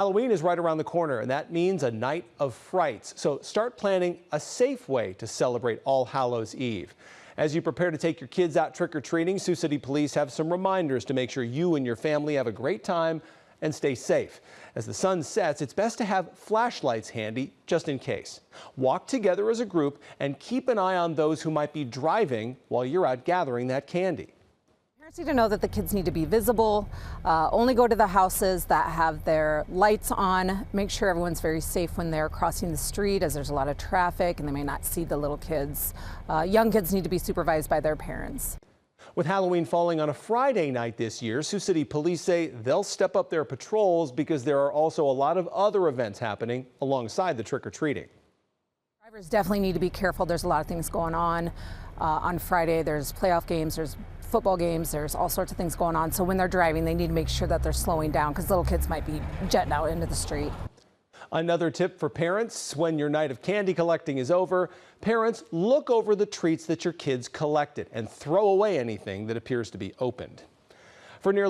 Halloween is right around the corner, and that means a night of frights. So start planning a safe way to celebrate All Hallows Eve. As you prepare to take your kids out trick-or-treating, Sioux City Police have some reminders to make sure you and your family have a great time and stay safe. As the sun sets, it's best to have flashlights handy just in case. Walk together as a group and keep an eye on those who might be driving while you're out gathering that candy. Parents need to know that the kids need to be visible. Only go to the houses that have their lights on. Make sure everyone's very safe when they're crossing the street, as there's a lot of traffic and they may not see the little kids. Young kids need to be supervised by their parents. With Halloween falling on a Friday night this year, Sioux City Police say they'll step up their patrols because there are also a lot of other events happening alongside the trick-or-treating. Drivers definitely need to be careful. There's a lot of things going on. On Friday, there's playoff games, there's football games, there's all sorts of things going on. So when they're driving, they need to make sure that they're slowing down because little kids might be jetting out into the street. Another tip for parents: when your night of candy collecting is over, parents, look over the treats that your kids collected and throw away anything that appears to be opened. For nearly